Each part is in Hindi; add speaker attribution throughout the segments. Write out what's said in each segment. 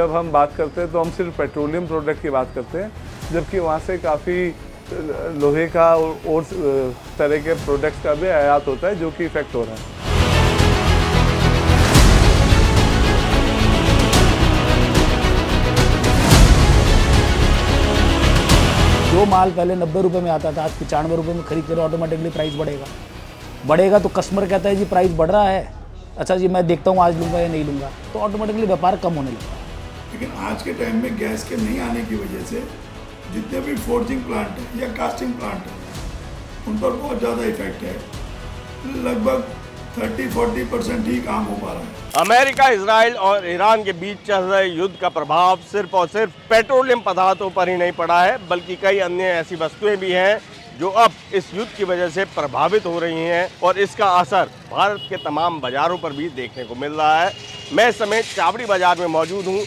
Speaker 1: जब हम बात करते हैं तो हम सिर्फ पेट्रोलियम प्रोडक्ट की बात करते हैं, जबकि वहाँ से काफ़ी लोहे का और तरह के प्रोडक्ट्स का भी आयात होता है, जो कि इफ़ेक्ट हो रहा है।
Speaker 2: जो माल पहले 90 रुपये में आता था, आज 95 रुपये में खरीद कर ऑटोमेटिकली प्राइस बढ़ेगा तो कस्टमर कहता है जी प्राइस बढ़ रहा है, अच्छा जी मैं देखता हूँ आज लूँगा या नहीं लूँगा, तो ऑटोमेटिकली व्यापार कम होने लगता है।
Speaker 3: लेकिन आज के टाइम में गैस के नहीं आने की वजह से जितने भी फोर्जिंग प्लांट हैं या कास्टिंग प्लांट हैं, उन पर बहुत ज़्यादा इफेक्ट है। लगभग 30-40% ही काम हो पा रहा है।
Speaker 4: अमेरिका, इजराइल और ईरान के बीच चल रहे युद्ध का प्रभाव सिर्फ और सिर्फ पेट्रोलियम पदार्थों पर ही नहीं पड़ा है, बल्कि कई अन्य ऐसी वस्तुएं भी हैं जो अब इस युद्ध की वजह से प्रभावित हो रही हैं और इसका असर भारत के तमाम बाजारों पर भी देखने को मिल रहा है। मैं इस समय चावड़ी बाजार में मौजूद हूँ,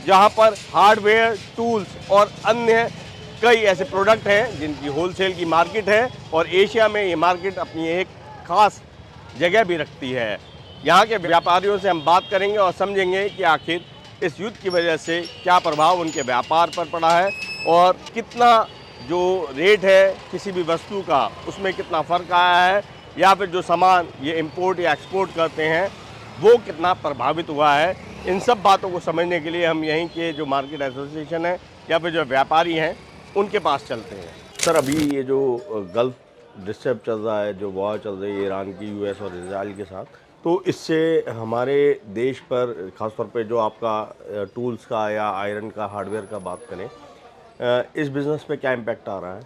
Speaker 4: जहाँ पर हार्डवेयर, टूल्स और अन्य कई ऐसे प्रोडक्ट हैं जिनकी होलसेल की मार्केट है और एशिया में ये मार्केट अपनी एक खास जगह भी रखती है। यहाँ के व्यापारियों से हम बात करेंगे और समझेंगे कि आखिर इस युद्ध की वजह से क्या प्रभाव उनके व्यापार पर पड़ा है और कितना जो रेट है किसी भी वस्तु का उसमें कितना फ़र्क आया है, या फिर जो सामान ये इंपोर्ट या एक्सपोर्ट करते हैं वो कितना प्रभावित हुआ है। इन सब बातों को समझने के लिए हम यहीं के जो मार्केट एसोसिएशन है या फिर जो व्यापारी हैं उनके पास चलते हैं। सर, अभी ये जो गल्फ डिस्टर्ब चल रहा है, जो वॉर चल रही है ईरान की यूएस और इजराइल के साथ, तो इससे हमारे देश पर ख़ासतौर पे जो आपका टूल्स का या आयरन का हार्डवेयर का बात करें, इस बिज़नेस पे क्या इम्पैक्ट आ रहा है?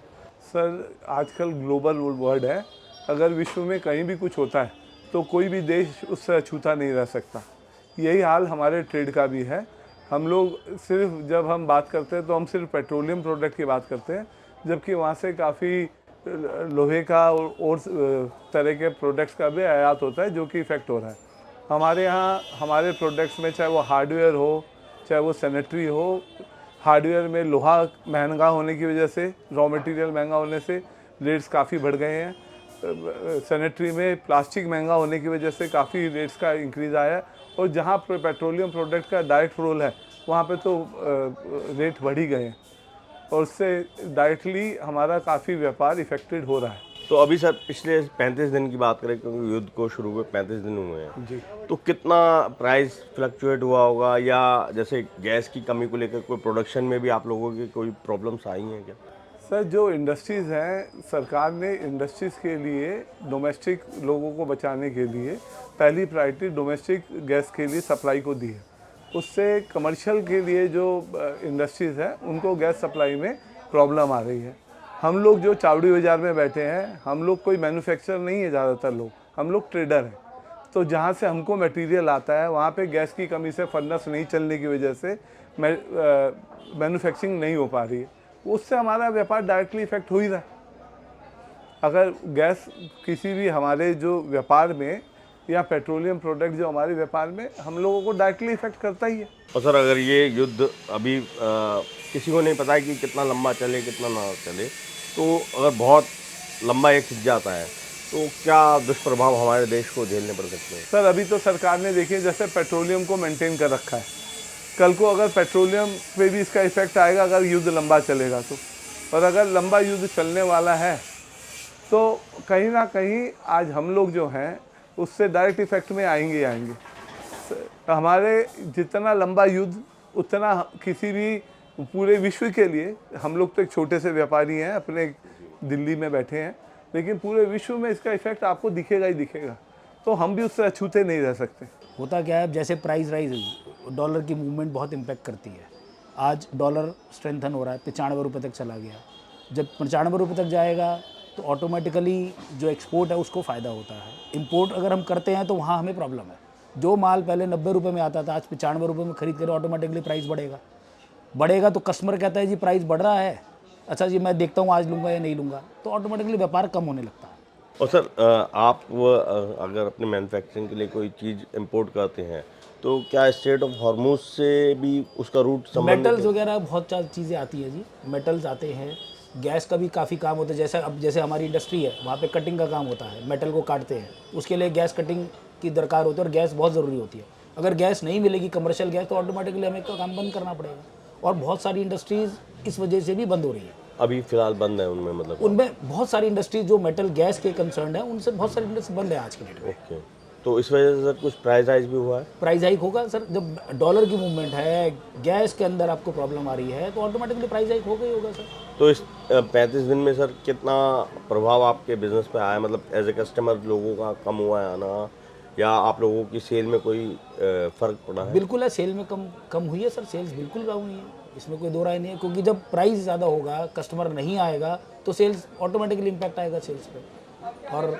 Speaker 1: सर, आजकल ग्लोबल वर्ल्ड है, अगर विश्व में कहीं भी कुछ होता है तो कोई भी देश उससे अछूता नहीं रह सकता। यही हाल हमारे ट्रेड का भी है। हम लोग सिर्फ जब हम बात करते हैं तो हम सिर्फ पेट्रोलियम प्रोडक्ट की बात करते हैं, जबकि वहाँ से काफ़ी लोहे का और तरह के प्रोडक्ट्स का भी आयात होता है, जो कि इफ़ेक्ट हो रहा है। हमारे यहाँ हमारे प्रोडक्ट्स में चाहे वो हार्डवेयर हो, चाहे वो सैनिटरी हो, हार्डवेयर में लोहा महंगा होने की वजह से, रॉ मटेरियल महंगा होने से रेट्स काफ़ी बढ़ गए हैं। सैनिटरी में प्लास्टिक महंगा होने की वजह से काफ़ी रेट्स का इंक्रीज़ आया है, और जहाँ पेट्रोलियम प्रोडक्ट का डायरेक्ट रोल है वहाँ पे तो रेट बढ़ ही गए हैं, और उससे डायरेक्टली हमारा काफ़ी व्यापार इफेक्टेड हो रहा है।
Speaker 4: तो अभी सर पिछले 35 दिन की बात करें, क्योंकि युद्ध को शुरू हुए 35 दिन हुए हैं
Speaker 1: जी,
Speaker 4: तो कितना प्राइस फ्लक्चुएट हुआ होगा, या जैसे गैस की कमी को लेकर कोई प्रोडक्शन में भी आप लोगों की कोई प्रॉब्लम्स आई हैं क्या?
Speaker 1: सर, जो इंडस्ट्रीज़ हैं, सरकार ने इंडस्ट्रीज़ के लिए डोमेस्टिक लोगों को बचाने के लिए पहली प्रायोरिटी डोमेस्टिक गैस के लिए सप्लाई को दी है। उससे कमर्शियल के लिए जो इंडस्ट्रीज़ हैं उनको गैस सप्लाई में प्रॉब्लम आ रही है। हम लोग जो चावड़ी बाज़ार में बैठे हैं, हम लोग कोई मैन्युफैक्चरर नहीं है, ज़्यादातर लोग हम लोग ट्रेडर हैं। तो जहाँ से हमको मटेरियल आता है वहाँ पे गैस की कमी से, फर्नेस नहीं चलने की वजह से मैन्युफैक्चरिंग नहीं हो पा रही है, उससे हमारा व्यापार डायरेक्टली इफेक्ट हो ही रहा है। अगर गैस किसी भी हमारे जो व्यापार में या पेट्रोलियम प्रोडक्ट जो हमारे व्यापार में, हम लोगों को डायरेक्टली इफेक्ट करता ही है।
Speaker 4: और सर, अगर ये युद्ध अभी किसी को नहीं पता है कि कितना लंबा चले कितना ना चले, तो अगर बहुत लंबा एक खिंच जाता है तो क्या दुष्प्रभाव हमारे देश को झेलने पड़ सकते हैं?
Speaker 1: सर, अभी तो सरकार ने देखिए जैसे पेट्रोलियम को मेंटेन कर रखा है, कल को अगर पेट्रोलियम पे भी इसका इफेक्ट आएगा अगर युद्ध लंबा चलेगा तो, और अगर लंबा युद्ध चलने वाला है तो कहीं ना कहीं आज हम लोग जो हैं उससे डायरेक्ट इफेक्ट में आएंगे। हमारे जितना लंबा युद्ध उतना किसी भी पूरे विश्व के लिए, हम लोग तो एक छोटे से व्यापारी हैं, अपने दिल्ली में बैठे हैं, लेकिन पूरे विश्व में इसका इफेक्ट आपको दिखेगा ही दिखेगा, तो हम भी उससे अछूते नहीं रह सकते।
Speaker 2: होता क्या है, जैसे प्राइस राइज हुई, डॉलर की मूवमेंट बहुत इम्पैक्ट करती है। आज डॉलर स्ट्रेंथन हो रहा है, 95 रुपये तक चला गया। जब 95 रुपये तक जाएगा तो ऑटोमेटिकली जो एक्सपोर्ट है उसको फ़ायदा होता है। इंपोर्ट अगर हम करते हैं तो वहाँ हमें प्रॉब्लम है। जो माल पहले 90 रुपये में आता था, आज 95 रुपये में खरीद कर ऑटोमेटिकली प्राइस बढ़ेगा तो कस्टमर कहता है जी प्राइस बढ़ रहा है, अच्छा जी मैं देखता हूँ आज लूँगा या नहीं लूँगा, तो ऑटोमेटिकली व्यापार कम होने लगता है।
Speaker 4: और सर, आप अगर अपने मैन्युफैक्चरिंग के लिए कोई चीज़ इंपोर्ट करते हैं तो क्या स्ट्रेट ऑफ हॉर्मुज से भी उसका रूट संबंधित है?
Speaker 2: मेटल्स वगैरह बहुत चीज़ें आती हैं जी, मेटल्स आते हैं, गैस का भी काफ़ी काम होता है। जैसे हमारी इंडस्ट्री है, वहाँ पे कटिंग का काम होता है, मेटल को काटते हैं, उसके लिए गैस कटिंग की दरकार होती है और गैस बहुत ज़रूरी होती है। अगर गैस नहीं मिलेगी कमर्शियल गैस तो ऑटोमेटिकली हमें काम बंद करना पड़ेगा, और बहुत सारी इंडस्ट्रीज़ इस वजह से भी बंद हो रही है।
Speaker 4: अभी फिलहाल बंद है उनमें, मतलब
Speaker 2: उनमें बहुत सारी इंडस्ट्रीज जो मेटल गैस के कंसर्न है उनसे बहुत सारी इंडस्ट्री बंद है आज के डेट में।
Speaker 4: ओके, तो इस वजह से सर कुछ प्राइस राइज भी हुआ है?
Speaker 2: प्राइस हाइक होगा सर, जब डॉलर की मूवमेंट है, गैस के अंदर आपको प्रॉब्लम आ रही है तो ऑटोमेटिकली प्राइस हाइक होगा ही होगा सर।
Speaker 4: तो इस 35 दिन में सर कितना प्रभाव आपके बिजनेस पे आया, मतलब एज ए कस्टमर लोगों का कम हुआ है आना, या आप लोगों की सेल में कोई फ़र्क पड़ा है?
Speaker 2: बिल्कुल है, सेल में कम हुई है सर, सेल्स बिल्कुल कम हुई है, इसमें कोई दो राय नहीं है, क्योंकि जब प्राइस ज़्यादा होगा, कस्टमर नहीं आएगा तो सेल्स ऑटोमेटिकली इम्पैक्ट आएगा सेल्स पे, और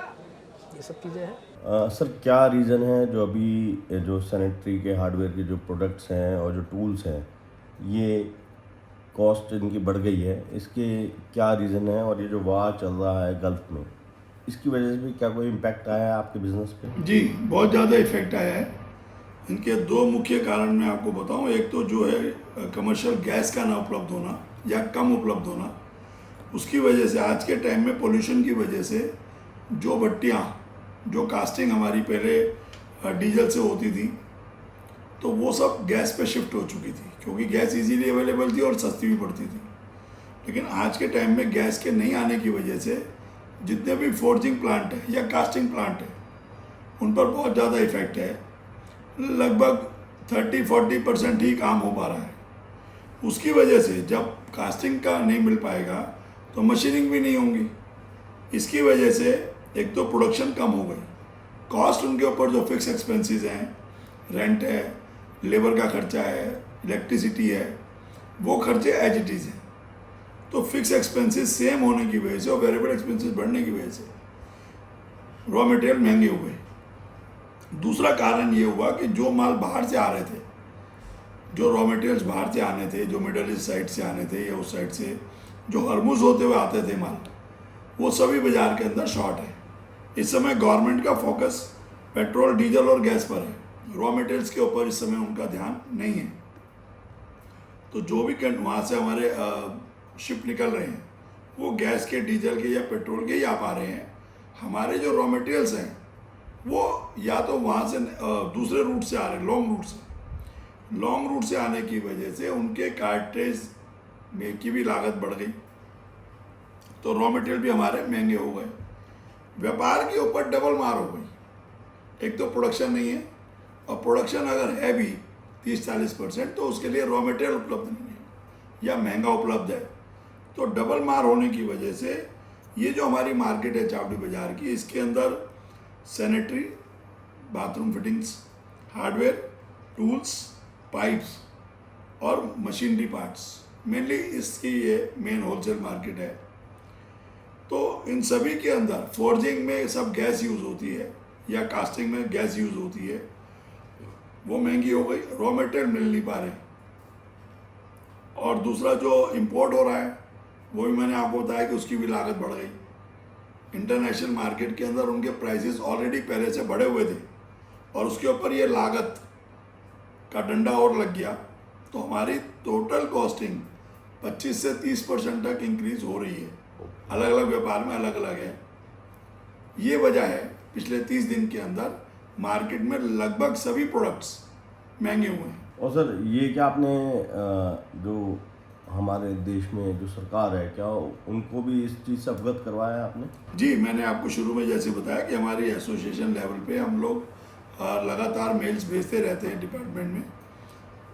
Speaker 2: ये सब चीज़ें हैं।
Speaker 5: सर क्या रीज़न है जो अभी जो सैनिटरी के हार्डवेयर के जो प्रोडक्ट्स हैं और जो टूल्स हैं, ये कॉस्ट इनकी बढ़ गई है, इसके क्या रीज़न है? और ये जो वार चल रहा है गल्फ में, इसकी वजह से भी क्या कोई इम्पैक्ट आया है आपके बिज़नेस पे?
Speaker 3: जी, बहुत ज़्यादा इफेक्ट आया है। इनके दो मुख्य कारण मैं आपको बताऊं। एक तो जो है कमर्शियल गैस का ना उपलब्ध होना या कम उपलब्ध होना, उसकी वजह से आज के टाइम में पोल्यूशन की वजह से जो भट्टियाँ, जो कास्टिंग हमारी पहले डीजल से होती थी, तो वो सब गैस पे शिफ्ट हो चुकी थी, क्योंकि गैस इजीली अवेलेबल थी और सस्ती भी पड़ती थी। लेकिन आज के टाइम में गैस के नहीं आने की वजह से जितने भी फोर्जिंग प्लांट है या कास्टिंग प्लांट है, उन पर बहुत ज़्यादा इफेक्ट है। लगभग 30-40% ही काम हो पा रहा है। उसकी वजह से जब कास्टिंग का नहीं मिल पाएगा तो मशीनिंग भी नहीं होंगी। इसकी वजह से एक तो प्रोडक्शन कम हो गई, कॉस्ट उनके ऊपर जो फिक्स एक्सपेंसेस हैं, रेंट है, लेबर का खर्चा है, इलेक्ट्रिसिटी है, वो खर्चे एज इट इज़ हैं। तो फिक्स एक्सपेंसेस सेम होने की वजह से और वेरिएबल एक्सपेंसेस बढ़ने की वजह से रॉ मटेरियल महंगे हुए। दूसरा कारण ये हुआ कि जो माल बाहर से आ रहे थे, जो रॉ मटेरियल्स बाहर से आने थे, जो मिडल ईस्ट साइड से आने थे या उस साइड से जो हरमुज होते हुए आते थे माल, वो सभी बाजार के अंदर शॉर्ट है। इस समय गवर्नमेंट का फोकस पेट्रोल, डीजल और गैस पर है, रॉ मटेरियल्स के ऊपर इस समय उनका ध्यान नहीं है। तो जो भी वहाँ से हमारे शिप निकल रहे हैं वो गैस के, डीजल के या पेट्रोल के ही आ पा रहे हैं। हमारे जो रॉ मटेरियल्स हैं वो या तो वहाँ से दूसरे रूट से आ रहे हैं, लॉन्ग रूट से आने की वजह से उनके कार्टेज में की भी लागत बढ़ गई, तो रॉ मटेरियल भी हमारे महंगे हो गए। व्यापार के ऊपर डबल मार हो गई। एक तो प्रोडक्शन नहीं है, और प्रोडक्शन अगर है भी 30-40% तो उसके लिए रॉ मटेरियल उपलब्ध नहीं है या महंगा उपलब्ध है। तो डबल मार होने की वजह से ये जो हमारी मार्केट है चावड़ी बाज़ार की, इसके अंदर sanitary, bathroom fittings, hardware, tools, pipes और मशीनरी पार्ट्स, मेनली इसकी ये मेन होलसेल मार्केट है। तो इन सभी के अंदर फोर्जिंग में सब गैस यूज़ होती है या कास्टिंग में गैस यूज़ होती है, वो महंगी हो गई, रॉ मटेरियल मिल नहीं पा रहे। और दूसरा जो इंपोर्ट हो रहा है वो भी मैंने आपको बताया कि उसकी भी लागत बढ़ गई। इंटरनेशनल मार्केट के अंदर उनके प्राइसेस ऑलरेडी पहले से बढ़े हुए थे, और उसके ऊपर ये लागत का डंडा और लग गया, तो हमारी टोटल कॉस्टिंग 25 से 30% तक इंक्रीज हो रही है। अलग अलग व्यापार में अलग अलग है। ये वजह है पिछले 30 दिन के अंदर मार्केट में लगभग सभी प्रोडक्ट्स महंगे हुए हैं।
Speaker 5: और सर ये क्या आपने जो हमारे देश में जो सरकार है, क्या उनको भी इस चीज़ से अवगत करवाया है आपने?
Speaker 3: जी, मैंने आपको शुरू में जैसे बताया कि हमारी एसोसिएशन लेवल पे हम लोग लगातार मेल्स भेजते रहते हैं डिपार्टमेंट में,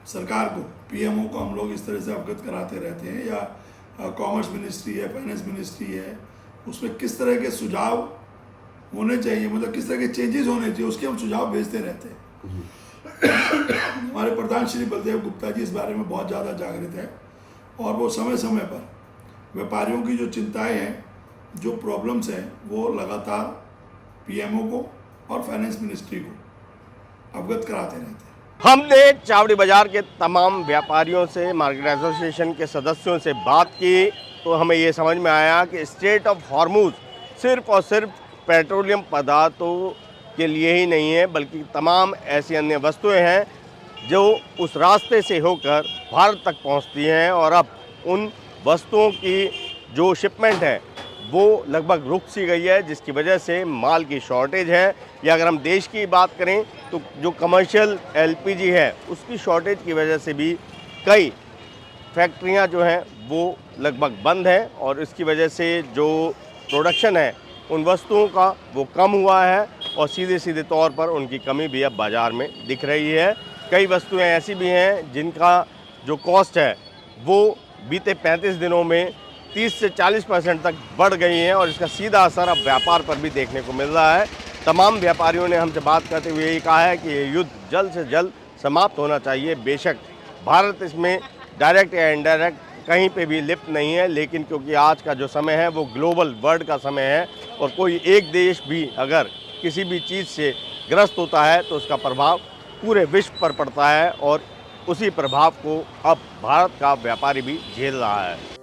Speaker 3: सरकार को, पीएमओ को हम लोग इस तरह से अवगत कराते रहते हैं, या कॉमर्स मिनिस्ट्री है, फाइनेंस मिनिस्ट्री है, उसमें किस तरह के सुझाव होने चाहिए, मतलब किस तरह के चेंजेस होने चाहिए, उसके हम सुझाव भेजते रहते हैं। हमारे प्रधान श्री बलदेव गुप्ता जी इस बारे में बहुत ज़्यादा जागृत है, और वो समय समय पर व्यापारियों की जो चिंताएं हैं, जो प्रॉब्लम्स हैं, वो लगातार पीएमओ को और फाइनेंस मिनिस्ट्री को अवगत कराते रहते हैं।
Speaker 4: हमने चावड़ी बाजार के तमाम व्यापारियों से, मार्केट एसोसिएशन के सदस्यों से बात की, तो हमें ये समझ में आया कि स्ट्रेट ऑफ हॉर्मुज सिर्फ और सिर्फ पेट्रोलियम पदार्थों के लिए ही नहीं है, बल्कि तमाम ऐसी अन्य वस्तुएं हैं जो उस रास्ते से होकर भारत तक पहुंचती हैं, और अब उन वस्तुओं की जो शिपमेंट है वो लगभग रुक सी गई है, जिसकी वजह से माल की शॉर्टेज है। या अगर हम देश की बात करें तो जो कमर्शियल एलपीजी है उसकी शॉर्टेज की वजह से भी कई फैक्ट्रियां जो हैं वो लगभग बंद हैं और इसकी वजह से जो प्रोडक्शन है उन वस्तुओं का वो कम हुआ है और सीधे सीधे तौर पर उनकी कमी भी अब बाज़ार में दिख रही है। कई वस्तुएं ऐसी भी हैं जिनका जो कॉस्ट है वो बीते 35 दिनों में 30 से 40% तक बढ़ गई हैं और इसका सीधा असर अब व्यापार पर भी देखने को मिल रहा है। तमाम व्यापारियों ने हमसे बात करते हुए यही कहा है कि ये युद्ध जल्द से जल्द समाप्त होना चाहिए। बेशक भारत इसमें डायरेक्ट या इनडायरेक्ट कहीं पे भी लिप्त नहीं है, लेकिन क्योंकि आज का जो समय है वो ग्लोबल वर्ल्ड का समय है और कोई एक देश भी अगर किसी भी चीज़ से ग्रस्त होता है तो उसका प्रभाव पूरे विश्व पर पड़ता है और उसी प्रभाव को अब भारत का व्यापारी भी झेल रहा है।